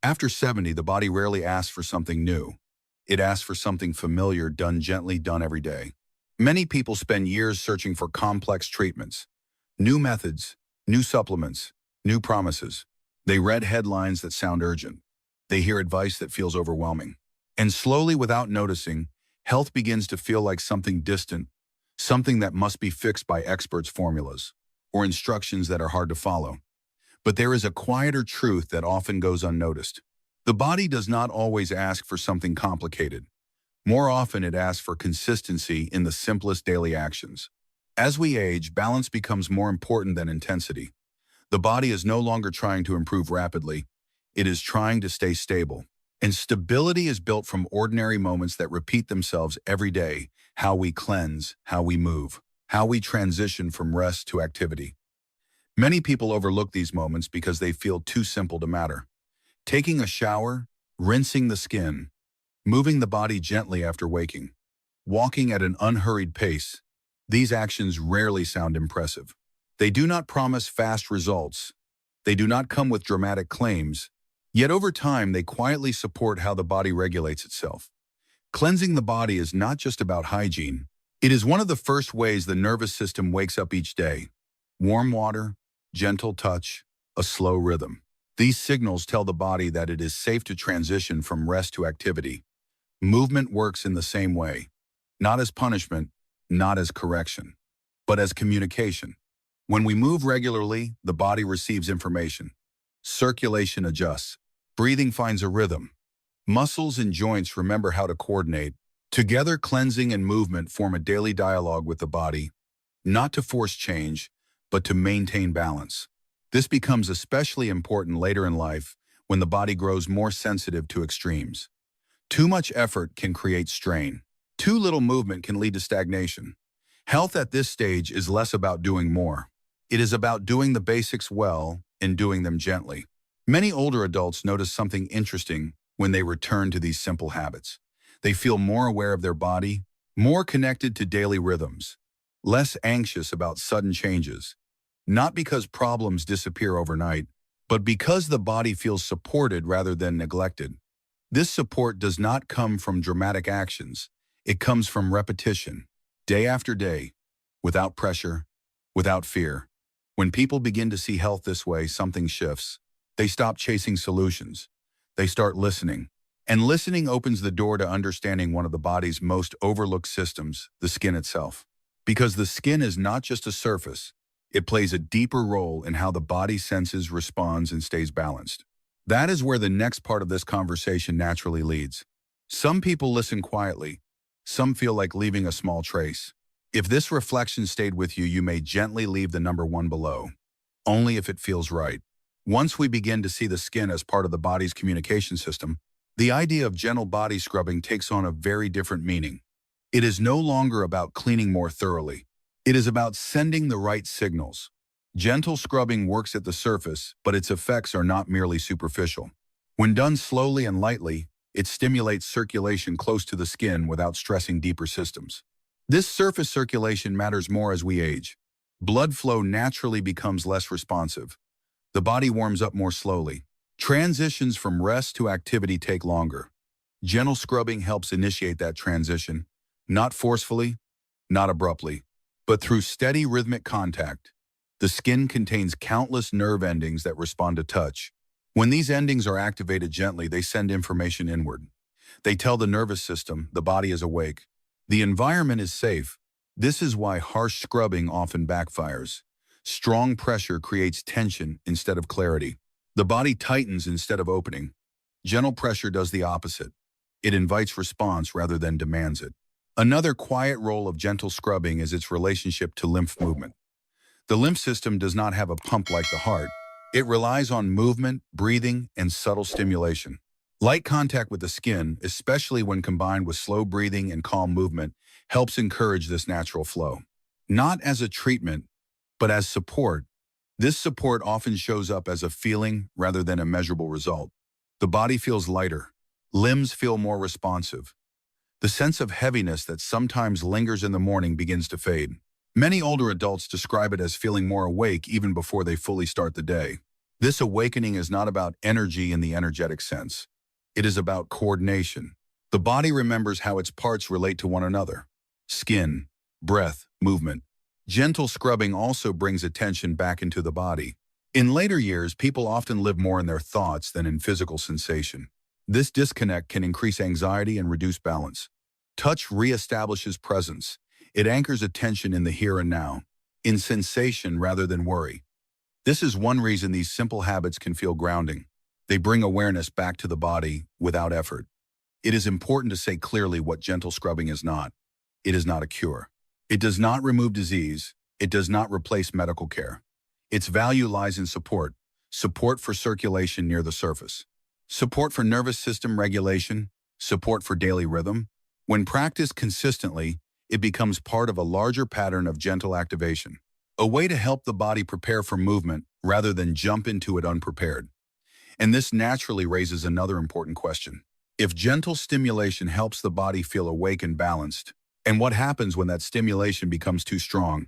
After 70, the body rarely asks for something new. It asks for something familiar, done gently, done every day. Many people spend years searching for complex treatments, new methods, new supplements, new promises. They read headlines that sound urgent. They hear advice that feels overwhelming. And slowly, without noticing, health begins to feel like something distant, something that must be fixed by experts' formulas, or instructions that are hard to follow. But there is a quieter truth that often goes unnoticed. The body does not always ask for something complicated. More often, it asks for consistency in the simplest daily actions. As we age, balance becomes more important than intensity. The body is no longer trying to improve rapidly. It is trying to stay stable. And stability is built from ordinary moments that repeat themselves every day: how we cleanse, how we move, how we transition from rest to activity. Many people overlook these moments because they feel too simple to matter. Taking a shower, rinsing the skin, moving the body gently after waking, walking at an unhurried pace, these actions rarely sound impressive. They do not promise fast results. They do not come with dramatic claims. Yet over time, they quietly support how the body regulates itself. Cleansing the body is not just about hygiene. It is one of the first ways the nervous system wakes up each day. Warm water, gentle touch, a slow rhythm. These signals tell the body that it is safe to transition from rest to activity. Movement works in the same way, not as punishment, not as correction, but as communication. When we move regularly, the body receives information. Circulation adjusts. Breathing finds a rhythm. Muscles and joints remember how to coordinate. Together, cleansing and movement form a daily dialogue with the body, not to force change, but to maintain balance. This becomes especially important later in life when the body grows more sensitive to extremes. Too much effort can create strain. Too little movement can lead to stagnation. Health at this stage is less about doing more. It is about doing the basics well and doing them gently. Many older adults notice something interesting when they return to these simple habits. They feel more aware of their body, more connected to daily rhythms, less anxious about sudden changes. Not because problems disappear overnight, but because the body feels supported rather than neglected. This support does not come from dramatic actions. It comes from repetition, day after day, without pressure, without fear. When people begin to see health this way, something shifts. They stop chasing solutions. They start listening. And listening opens the door to understanding one of the body's most overlooked systems, the skin itself. Because the skin is not just a surface, it plays a deeper role in how the body senses, responds, and stays balanced. That is where the next part of this conversation naturally leads. Some people listen quietly. Some feel like leaving a small trace. If this reflection stayed with you, you may gently leave the number 1 below, only if it feels right. Once we begin to see the skin as part of the body's communication system, the idea of gentle body scrubbing takes on a very different meaning. It is no longer about cleaning more thoroughly. It is about sending the right signals. Gentle scrubbing works at the surface, but its effects are not merely superficial. When done slowly and lightly, it stimulates circulation close to the skin without stressing deeper systems. This surface circulation matters more as we age. Blood flow naturally becomes less responsive. The body warms up more slowly. Transitions from rest to activity take longer. Gentle scrubbing helps initiate that transition, not forcefully, not abruptly, but through steady rhythmic contact. The skin contains countless nerve endings that respond to touch. When these endings are activated gently, they send information inward. They tell the nervous system the body is awake. The environment is safe. This is why harsh scrubbing often backfires. Strong pressure creates tension instead of clarity. The body tightens instead of opening. Gentle pressure does the opposite. It invites response rather than demands it. Another quiet role of gentle scrubbing is its relationship to lymph movement. The lymph system does not have a pump like the heart. It relies on movement, breathing, and subtle stimulation. Light contact with the skin, especially when combined with slow breathing and calm movement, helps encourage this natural flow. Not as a treatment, but as support. This support often shows up as a feeling rather than a measurable result. The body feels lighter. Limbs feel more responsive. The sense of heaviness that sometimes lingers in the morning begins to fade. Many older adults describe it as feeling more awake even before they fully start the day. This awakening is not about energy in the energetic sense. It is about coordination. The body remembers how its parts relate to one another. Skin, breath, movement. Gentle scrubbing also brings attention back into the body. In later years, people often live more in their thoughts than in physical sensation. This disconnect can increase anxiety and reduce balance. Touch reestablishes presence. It anchors attention in the here and now, in sensation rather than worry. This is one reason these simple habits can feel grounding. They bring awareness back to the body without effort. It is important to say clearly what gentle scrubbing is not. It is not a cure. It does not remove disease. It does not replace medical care. Its value lies in support. Support for circulation near the surface. Support for nervous system regulation. Support for daily rhythm. When practiced consistently, it becomes part of a larger pattern of gentle activation. A way to help the body prepare for movement rather than jump into it unprepared. And this naturally raises another important question. If gentle stimulation helps the body feel awake and balanced, and what happens when that stimulation becomes too strong?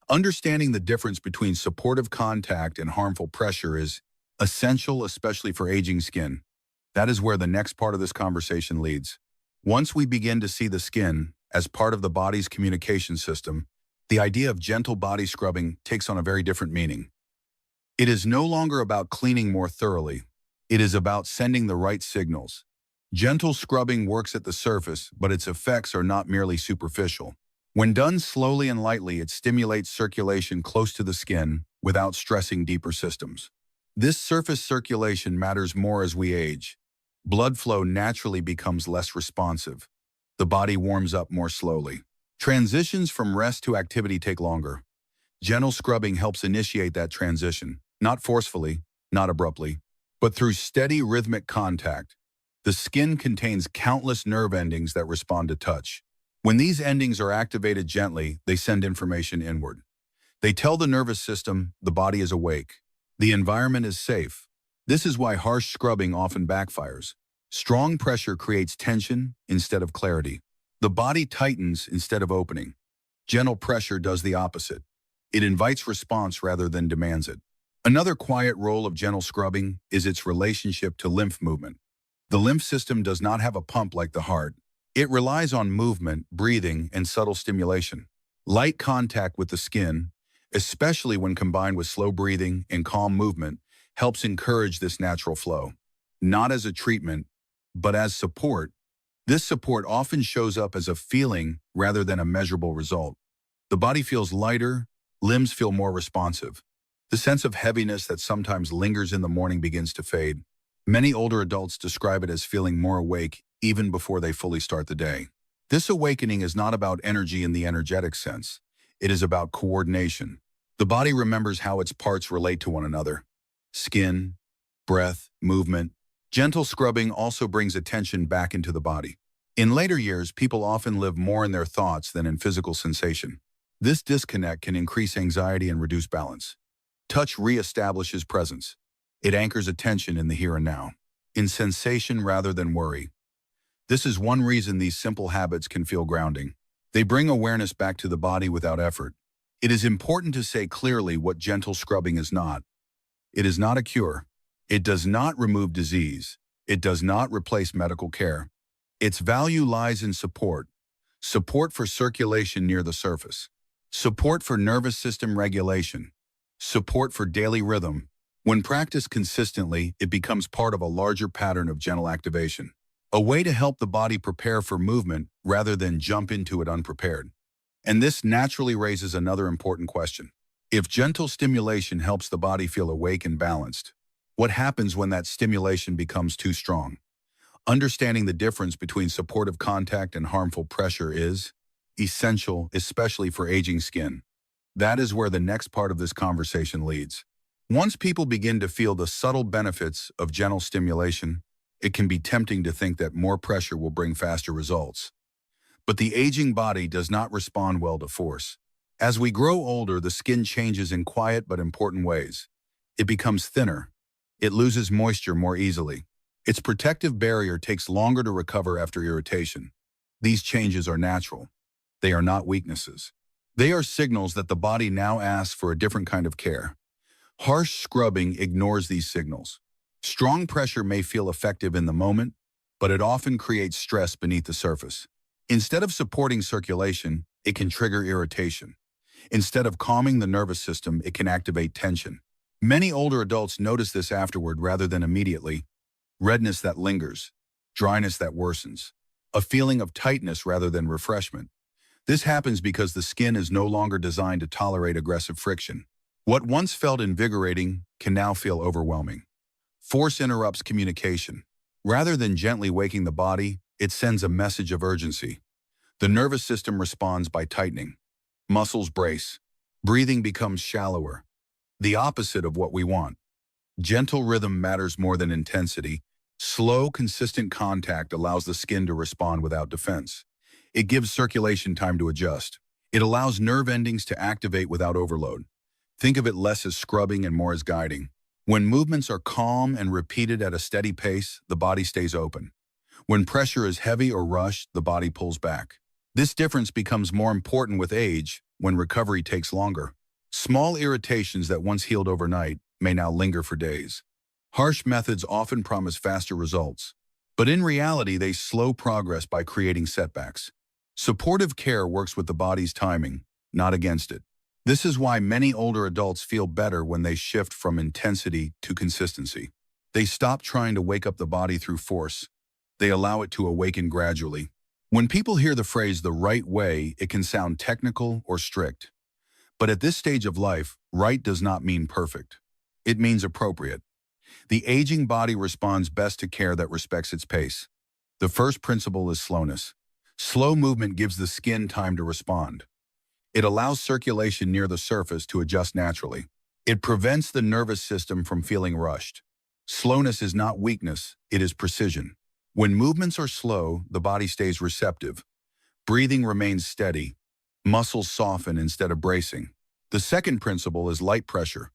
Understanding the difference between supportive contact and harmful pressure is essential, especially for aging skin. That is where the next part of this conversation leads. Once we begin to see the skin as part of the body's communication system, the idea of gentle body scrubbing takes on a very different meaning. It is no longer about cleaning more thoroughly. It is about sending the right signals. Gentle scrubbing works at the surface, but its effects are not merely superficial. When done slowly and lightly, it stimulates circulation close to the skin without stressing deeper systems. This surface circulation matters more as we age. Blood flow naturally becomes less responsive. The body warms up more slowly. Transitions from rest to activity take longer. Gentle scrubbing helps initiate that transition, not forcefully, not abruptly, but through steady rhythmic contact. The skin contains countless nerve endings that respond to touch. When these endings are activated gently, they send information inward. They tell the nervous system the body is awake. The environment is safe. This is why harsh scrubbing often backfires. Strong pressure creates tension instead of clarity. The body tightens instead of opening. Gentle pressure does the opposite. It invites response rather than demands it. Another quiet role of gentle scrubbing is its relationship to lymph movement. The lymph system does not have a pump like the heart. It relies on movement, breathing, and subtle stimulation. Light contact with the skin, especially when combined with slow breathing and calm movement, helps encourage this natural flow. Not as a treatment, but as support. This support often shows up as a feeling rather than a measurable result. The body feels lighter, limbs feel more responsive. The sense of heaviness that sometimes lingers in the morning begins to fade. Many older adults describe it as feeling more awake even before they fully start the day. This awakening is not about energy in the energetic sense. It is about coordination. The body remembers how its parts relate to one another. Skin, breath, movement. Gentle scrubbing also brings attention back into the body. In later years, people often live more in their thoughts than in physical sensation. This disconnect can increase anxiety and reduce balance. Touch reestablishes presence. It anchors attention in the here and now, in sensation rather than worry. This is one reason these simple habits can feel grounding. They bring awareness back to the body without effort. It is important to say clearly what gentle scrubbing is not. It is not a cure. It does not remove disease. It does not replace medical care. Its value lies in support. Support for circulation near the surface. Support for nervous system regulation. Support for daily rhythm. When practiced consistently, it becomes part of a larger pattern of gentle activation. A way to help the body prepare for movement rather than jump into it unprepared. And this naturally raises another important question. If gentle stimulation helps the body feel awake and balanced, what happens when that stimulation becomes too strong? Understanding the difference between supportive contact and harmful pressure is essential, especially for aging skin. That is where the next part of this conversation leads. Once people begin to feel the subtle benefits of gentle stimulation, it can be tempting to think that more pressure will bring faster results. But the aging body does not respond well to force. As we grow older, the skin changes in quiet but important ways. It becomes thinner. It loses moisture more easily. Its protective barrier takes longer to recover after irritation. These changes are natural. They are not weaknesses. They are signals that the body now asks for a different kind of care. Harsh scrubbing ignores these signals. Strong pressure may feel effective in the moment, but it often creates stress beneath the surface. Instead of supporting circulation, it can trigger irritation. Instead of calming the nervous system, it can activate tension. Many older adults notice this afterward rather than immediately. Redness that lingers, dryness that worsens, a feeling of tightness rather than refreshment. This happens because the skin is no longer designed to tolerate aggressive friction. What once felt invigorating can now feel overwhelming. Force interrupts communication. Rather than gently waking the body, it sends a message of urgency. The nervous system responds by tightening. Muscles brace. Breathing becomes shallower. The opposite of what we want. Gentle rhythm matters more than intensity. Slow, consistent contact allows the skin to respond without defense. It gives circulation time to adjust. It allows nerve endings to activate without overload. Think of it less as scrubbing and more as guiding. When movements are calm and repeated at a steady pace, the body stays open. When pressure is heavy or rushed, the body pulls back. This difference becomes more important with age when recovery takes longer. Small irritations that once healed overnight may now linger for days. Harsh methods often promise faster results, but in reality they slow progress by creating setbacks. Supportive care works with the body's timing, not against it. This is why many older adults feel better when they shift from intensity to consistency. They stop trying to wake up the body through force. They allow it to awaken gradually. When people hear the phrase "the right way," it can sound technical or strict. But at this stage of life, right does not mean perfect. It means appropriate. The aging body responds best to care that respects its pace. The first principle is slowness. Slow movement gives the skin time to respond. It allows circulation near the surface to adjust naturally. It prevents the nervous system from feeling rushed. Slowness is not weakness, it is precision. When movements are slow, the body stays receptive. Breathing remains steady. Muscles soften instead of bracing. The second principle is light pressure.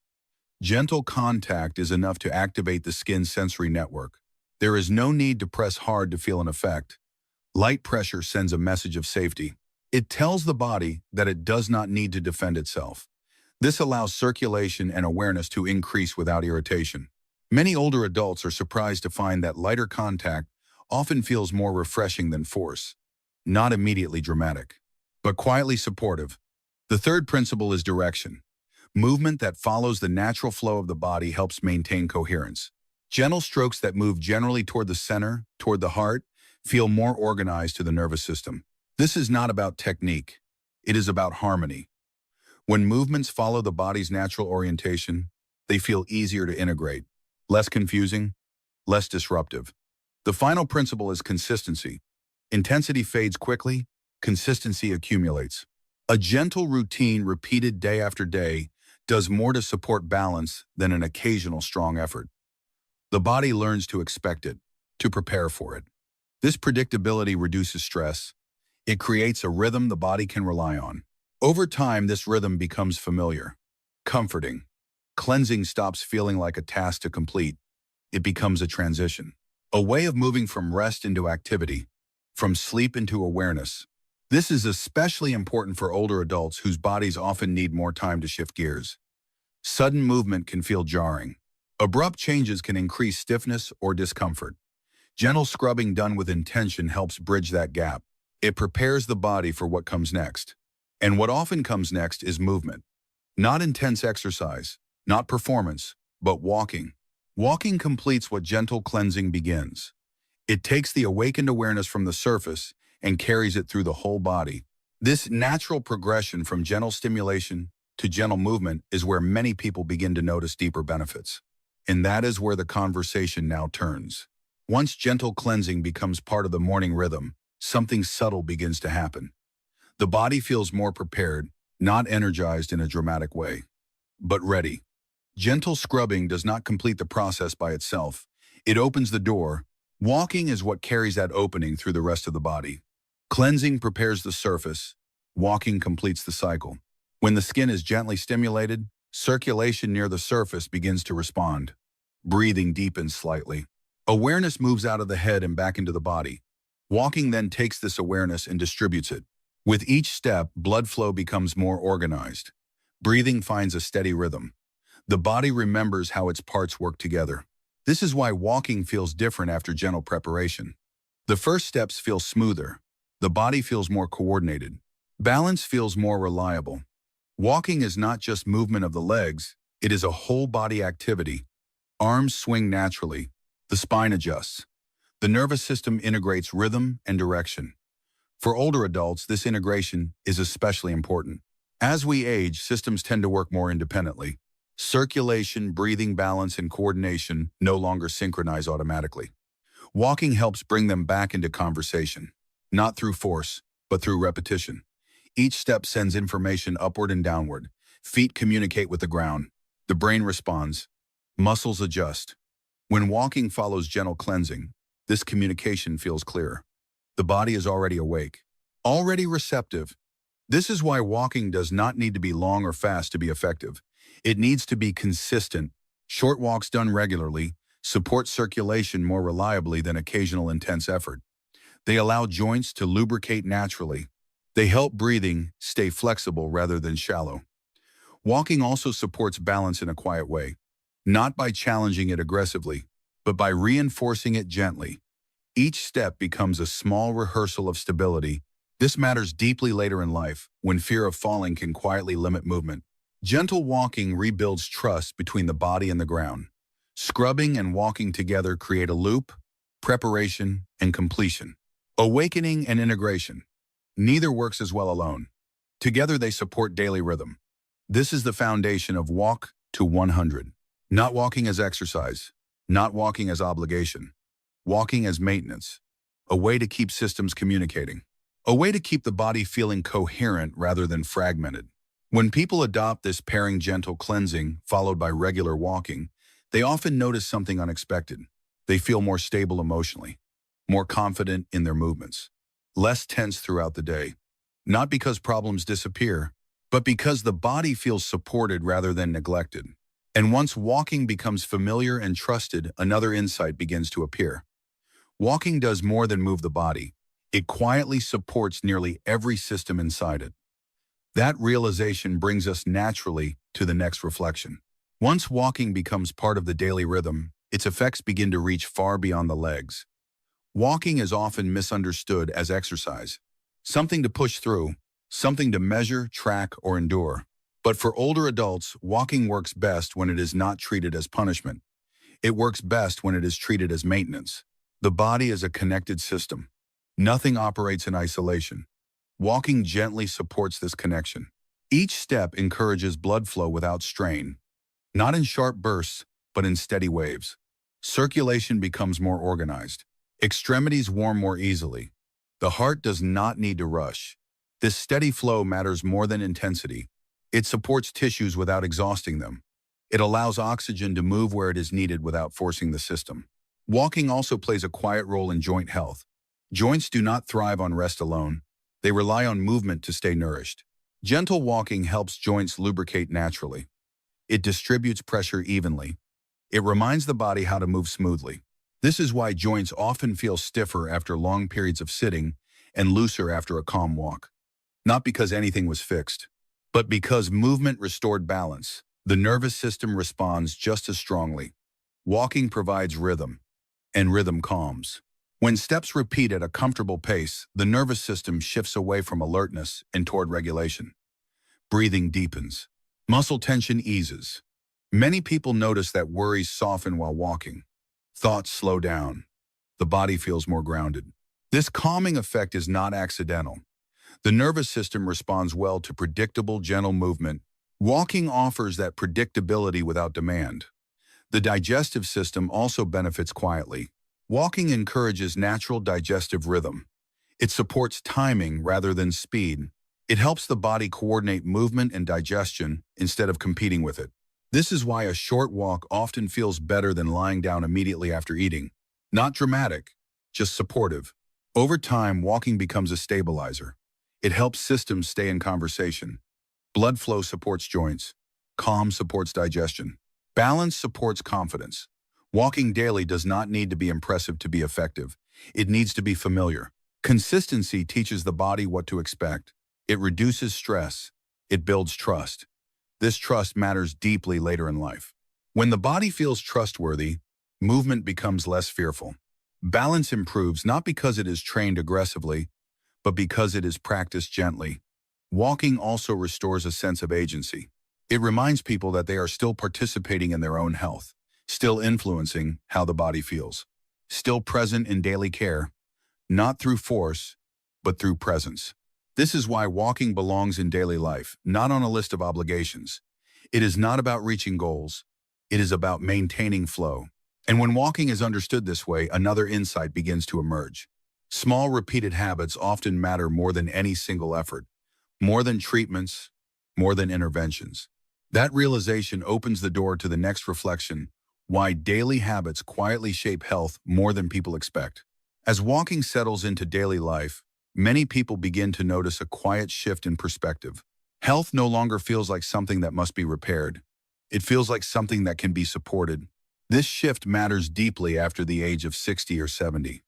Gentle contact is enough to activate the skin's sensory network. There is no need to press hard to feel an effect. Light pressure sends a message of safety. It tells the body that it does not need to defend itself. This allows circulation and awareness to increase without irritation. Many older adults are surprised to find that lighter contact often feels more refreshing than force. Not immediately dramatic, but quietly supportive. The third principle is direction. Movement that follows the natural flow of the body helps maintain coherence. Gentle strokes that move generally toward the center, toward the heart, feel more organized to the nervous system. This is not about technique. It is about harmony. When movements follow the body's natural orientation, they feel easier to integrate, less confusing, less disruptive. The final principle is consistency. Intensity fades quickly, consistency accumulates. A gentle routine repeated day after day does more to support balance than an occasional strong effort. The body learns to expect it, to prepare for it. This predictability reduces stress. It creates a rhythm the body can rely on. Over time, this rhythm becomes familiar, comforting. Cleansing stops feeling like a task to complete. It becomes a transition, a way of moving from rest into activity, from sleep into awareness. This is especially important for older adults whose bodies often need more time to shift gears. Sudden movement can feel jarring. Abrupt changes can increase stiffness or discomfort. Gentle scrubbing done with intention helps bridge that gap. It prepares the body for what comes next. And what often comes next is movement. Not intense exercise, not performance, but walking. Walking completes what gentle cleansing begins. It takes the awakened awareness from the surface and carries it through the whole body. This natural progression from gentle stimulation to gentle movement is where many people begin to notice deeper benefits. And that is where the conversation now turns. Once gentle cleansing becomes part of the morning rhythm, something subtle begins to happen. The body feels more prepared, not energized in a dramatic way, but ready. Gentle scrubbing does not complete the process by itself. It opens the door. Walking is what carries that opening through the rest of the body. Cleansing prepares the surface. Walking completes the cycle. When the skin is gently stimulated, circulation near the surface begins to respond. Breathing deepens slightly. Awareness moves out of the head and back into the body. Walking then takes this awareness and distributes it. With each step, blood flow becomes more organized. Breathing finds a steady rhythm. The body remembers how its parts work together. This is why walking feels different after gentle preparation. The first steps feel smoother. The body feels more coordinated. Balance feels more reliable. Walking is not just movement of the legs, it is a whole body activity. Arms swing naturally. The spine adjusts. The nervous system integrates rhythm and direction. For older adults, this integration is especially important. As we age, systems tend to work more independently. Circulation, breathing balance, and coordination no longer synchronize automatically. Walking helps bring them back into conversation, not through force, but through repetition. Each step sends information upward and downward. Feet communicate with the ground. The brain responds. Muscles adjust. When walking follows gentle cleansing, this communication feels clearer. The body is already awake, already receptive. This is why walking does not need to be long or fast to be effective. It needs to be consistent. Short walks done regularly support circulation more reliably than occasional intense effort. They allow joints to lubricate naturally. They help breathing stay flexible rather than shallow. Walking also supports balance in a quiet way, not by challenging it aggressively, but by reinforcing it gently. Each step becomes a small rehearsal of stability. This matters deeply later in life, when fear of falling can quietly limit movement. Gentle walking rebuilds trust between the body and the ground. Scrubbing and walking together create a loop, preparation, and completion. Awakening and integration. Neither works as well alone. Together they support daily rhythm. This is the foundation of Walk to 100. Not walking as exercise, not walking as obligation. Walking as maintenance, a way to keep systems communicating, a way to keep the body feeling coherent rather than fragmented. When people adopt this pairing gentle cleansing followed by regular walking, they often notice something unexpected. They feel more stable emotionally, more confident in their movements, less tense throughout the day. Not because problems disappear, but because the body feels supported rather than neglected. And once walking becomes familiar and trusted, another insight begins to appear. Walking does more than move the body. It quietly supports nearly every system inside it. That realization brings us naturally to the next reflection. Once walking becomes part of the daily rhythm, its effects begin to reach far beyond the legs. Walking is often misunderstood as exercise, something to push through, something to measure, track, or endure. But for older adults, walking works best when it is not treated as punishment. It works best when it is treated as maintenance. The body is a connected system. Nothing operates in isolation. Walking gently supports this connection. Each step encourages blood flow without strain, not in sharp bursts, but in steady waves. Circulation becomes more organized. Extremities warm more easily. The heart does not need to rush. This steady flow matters more than intensity. It supports tissues without exhausting them. It allows oxygen to move where it is needed without forcing the system. Walking also plays a quiet role in joint health. Joints do not thrive on rest alone. They rely on movement to stay nourished. Gentle walking helps joints lubricate naturally. It distributes pressure evenly. It reminds the body how to move smoothly. This is why joints often feel stiffer after long periods of sitting and looser after a calm walk. Not because anything was fixed, but because movement restored balance. The nervous system responds just as strongly. Walking provides rhythm, and rhythm calms. When steps repeat at a comfortable pace, the nervous system shifts away from alertness and toward regulation. Breathing deepens. Muscle tension eases. Many people notice that worries soften while walking. Thoughts slow down. The body feels more grounded. This calming effect is not accidental. The nervous system responds well to predictable, gentle movement. Walking offers that predictability without demand. The digestive system also benefits quietly. Walking encourages natural digestive rhythm. It supports timing rather than speed. It helps the body coordinate movement and digestion instead of competing with it. This is why a short walk often feels better than lying down immediately after eating. Not dramatic, just supportive. Over time, walking becomes a stabilizer. It helps systems stay in conversation. Blood flow supports joints. Calm supports digestion. Balance supports confidence. Walking daily does not need to be impressive to be effective. It needs to be familiar. Consistency teaches the body what to expect. It reduces stress. It builds trust. This trust matters deeply later in life. When the body feels trustworthy, movement becomes less fearful. Balance improves not because it is trained aggressively, but because it is practiced gently. Walking also restores a sense of agency. It reminds people that they are still participating in their own health, still influencing how the body feels, still present in daily care, not through force, but through presence. This is why walking belongs in daily life, not on a list of obligations. It is not about reaching goals. It is about maintaining flow. And when walking is understood this way, another insight begins to emerge. Small repeated habits often matter more than any single effort, more than treatments, more than interventions. That realization opens the door to the next reflection: why daily habits quietly shape health more than people expect. As walking settles into daily life, many people begin to notice a quiet shift in perspective. Health no longer feels like something that must be repaired. It feels like something that can be supported. This shift matters deeply after the age of 60 or 70.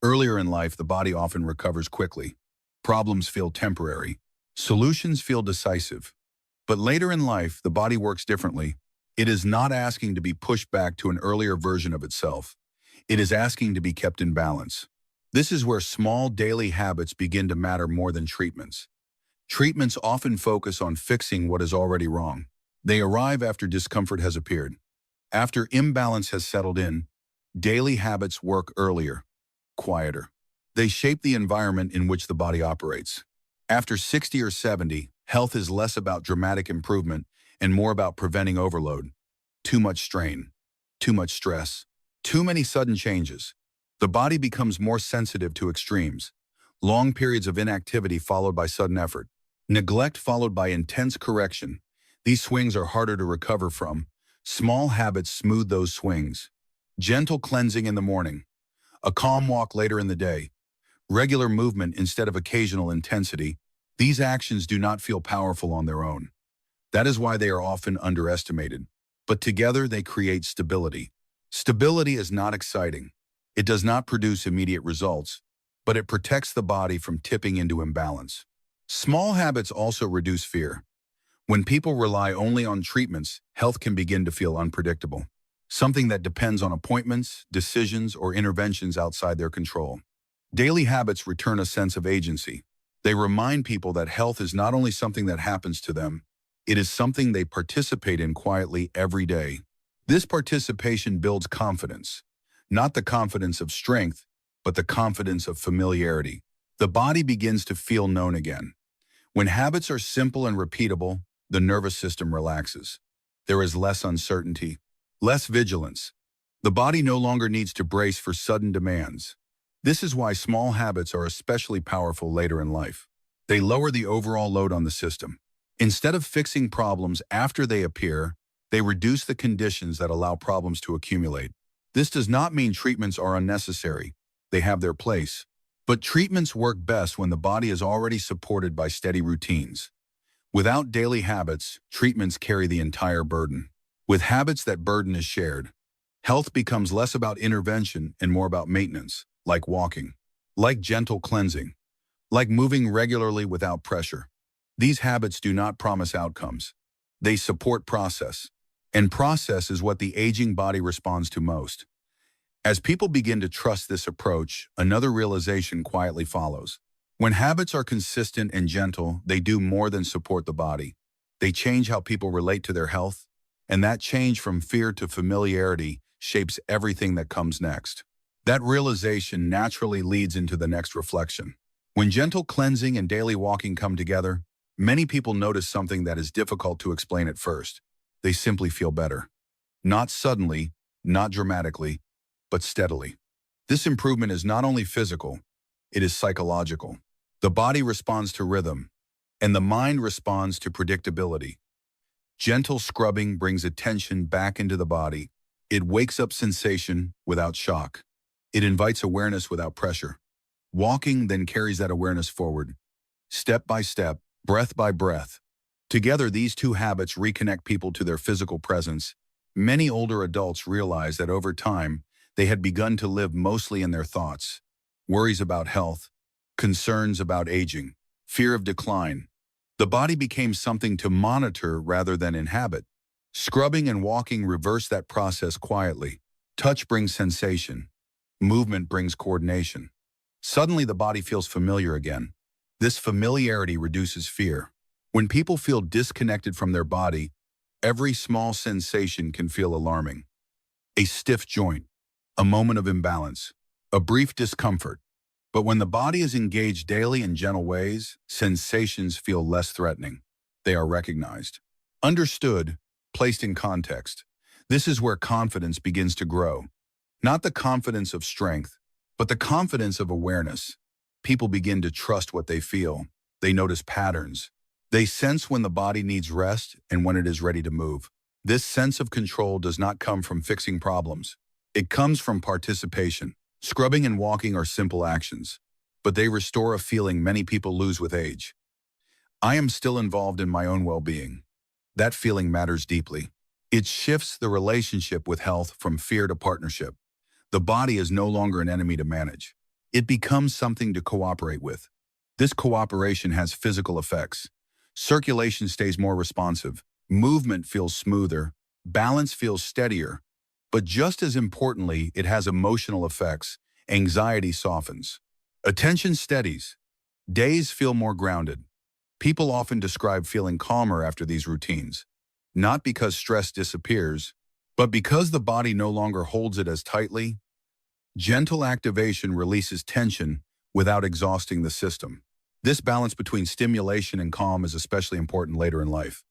Earlier in life, the body often recovers quickly. Problems feel temporary. Solutions feel decisive. But later in life, the body works differently. It is not asking to be pushed back to an earlier version of itself. It is asking to be kept in balance. This is where small daily habits begin to matter more than treatments. Treatments often focus on fixing what is already wrong. They arrive after discomfort has appeared. After imbalance has settled in, daily habits work earlier, quieter. They shape the environment in which the body operates. After 60 or 70, health is less about dramatic improvement and more about preventing overload. Too much strain, too much stress, too many sudden changes. The body becomes more sensitive to extremes. Long periods of inactivity followed by sudden effort. Neglect followed by intense correction. These swings are harder to recover from. Small habits smooth those swings. Gentle cleansing in the morning. A calm walk later in the day. Regular movement instead of occasional intensity. These actions do not feel powerful on their own. That is why they are often underestimated. But together they create stability. Stability is not exciting. It does not produce immediate results, but it protects the body from tipping into imbalance. Small habits also reduce fear. When people rely only on treatments, health can begin to feel unpredictable. Something that depends on appointments, decisions, or interventions outside their control. Daily habits return a sense of agency. They remind people that health is not only something that happens to them, it is something they participate in quietly every day. This participation builds confidence. Not the confidence of strength, but the confidence of familiarity. The body begins to feel known again. When habits are simple and repeatable, the nervous system relaxes. There is less uncertainty, less vigilance. The body no longer needs to brace for sudden demands. This is why small habits are especially powerful later in life. They lower the overall load on the system. Instead of fixing problems after they appear, they reduce the conditions that allow problems to accumulate. This does not mean treatments are unnecessary. They have their place. But treatments work best when the body is already supported by steady routines. Without daily habits, treatments carry the entire burden. With habits, that burden is shared. Health becomes less about intervention and more about maintenance, like walking, like gentle cleansing, like moving regularly without pressure. These habits do not promise outcomes. They support process. And process is what the aging body responds to most. As people begin to trust this approach, another realization quietly follows. When habits are consistent and gentle, they do more than support the body. They change how people relate to their health, and that change from fear to familiarity shapes everything that comes next. That realization naturally leads into the next reflection. When gentle cleansing and daily walking come together, many people notice something that is difficult to explain at first. They simply feel better. Not suddenly, not dramatically, but steadily. This improvement is not only physical, it is psychological. The body responds to rhythm, and the mind responds to predictability. Gentle scrubbing brings attention back into the body. It wakes up sensation without shock. It invites awareness without pressure. Walking then carries that awareness forward, step by step, breath by breath. Together, these two habits reconnect people to their physical presence. Many older adults realize that over time, they had begun to live mostly in their thoughts. Worries about health, concerns about aging, fear of decline. The body became something to monitor rather than inhabit. Scrubbing and walking reverse that process quietly. Touch brings sensation. Movement brings coordination. Suddenly the body feels familiar again. This familiarity reduces fear. When people feel disconnected from their body, every small sensation can feel alarming. A stiff joint, a moment of imbalance, a brief discomfort. But when the body is engaged daily in gentle ways, sensations feel less threatening. They are recognized. Understood, placed in context. This is where confidence begins to grow. Not the confidence of strength, but the confidence of awareness. People begin to trust what they feel. They notice patterns. They sense when the body needs rest and when it is ready to move. This sense of control does not come from fixing problems. It comes from participation. Scrubbing and walking are simple actions, but they restore a feeling many people lose with age. I am still involved in my own well-being. That feeling matters deeply. It shifts the relationship with health from fear to partnership. The body is no longer an enemy to manage. It becomes something to cooperate with. This cooperation has physical effects. Circulation stays more responsive. Movement feels smoother. Balance feels steadier. But just as importantly, it has emotional effects. Anxiety softens. Attention steadies. Days feel more grounded. People often describe feeling calmer after these routines, not because stress disappears, but because the body no longer holds it as tightly. Gentle activation releases tension without exhausting the system. This balance between stimulation and calm is especially important later in life.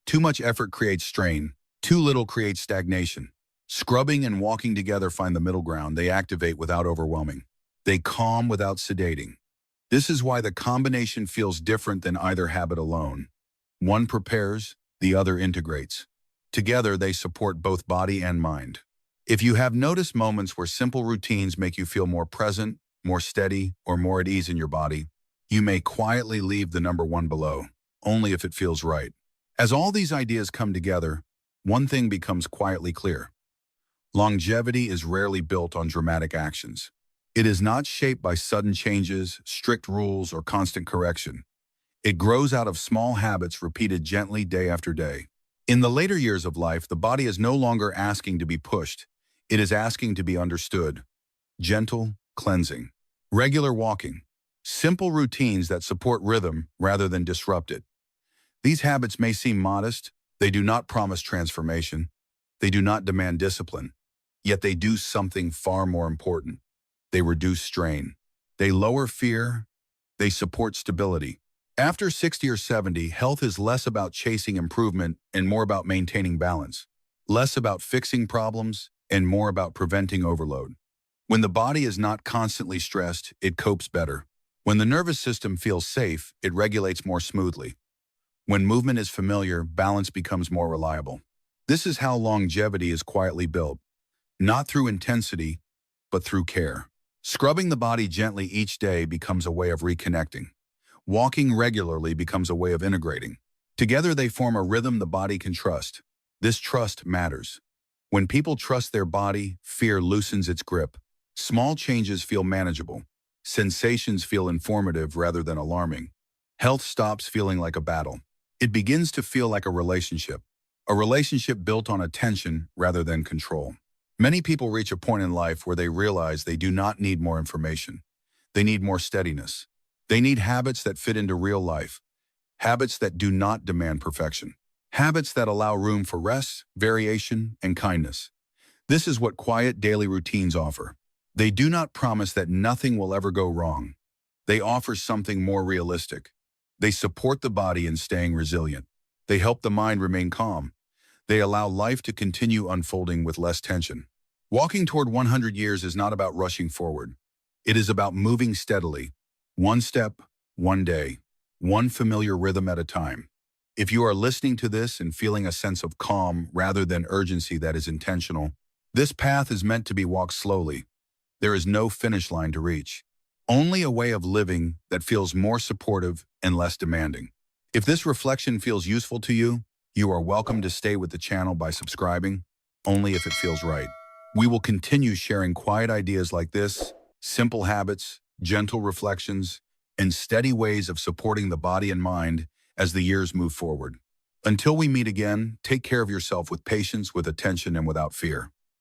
Too much effort creates strain. Too little creates stagnation. Scrubbing and walking together find the middle ground. They activate without overwhelming. They calm without sedating. This is why the combination feels different than either habit alone. One prepares, the other integrates. Together, they support both body and mind. If you have noticed moments where simple routines make you feel more present, more steady, or more at ease in your body, you may quietly leave the number one below, only if it feels right. As all these ideas come together, one thing becomes quietly clear. Longevity is rarely built on dramatic actions. It is not shaped by sudden changes, strict rules, or constant correction. It grows out of small habits repeated gently day after day. In the later years of life, the body is no longer asking to be pushed. It is asking to be understood. Gentle, cleansing. Regular walking. Simple routines that support rhythm rather than disrupt it. These habits may seem modest. They do not promise transformation. They do not demand discipline. Yet they do something far more important. They reduce strain. They lower fear. They support stability. After 60 or 70, health is less about chasing improvement and more about maintaining balance. Less about fixing problems and more about preventing overload. When the body is not constantly stressed, it copes better. When the nervous system feels safe, it regulates more smoothly. When movement is familiar, balance becomes more reliable. This is how longevity is quietly built. Not through intensity, but through care. Scrubbing the body gently each day becomes a way of reconnecting. Walking regularly becomes a way of integrating. Together they form a rhythm the body can trust. This trust matters. When people trust their body, fear loosens its grip. Small changes feel manageable. Sensations feel informative rather than alarming. Health stops feeling like a battle. It begins to feel like a relationship built on attention rather than control. Many people reach a point in life where they realize they do not need more information. They need more steadiness. They need habits that fit into real life, habits that do not demand perfection, habits that allow room for rest, variation, and kindness. This is what quiet daily routines offer. They do not promise that nothing will ever go wrong. They offer something more realistic. They support the body in staying resilient. They help the mind remain calm. They allow life to continue unfolding with less tension. Walking toward 100 years is not about rushing forward. It is about moving steadily, one step, one day, one familiar rhythm at a time. If you are listening to this and feeling a sense of calm rather than urgency that is intentional, this path is meant to be walked slowly. There is no finish line to reach, only a way of living that feels more supportive and less demanding. If this reflection feels useful to you, you are welcome to stay with the channel by subscribing, only if it feels right. We will continue sharing quiet ideas like this, simple habits, gentle reflections, and steady ways of supporting the body and mind as the years move forward. Until we meet again, take care of yourself with patience, with attention, and without fear.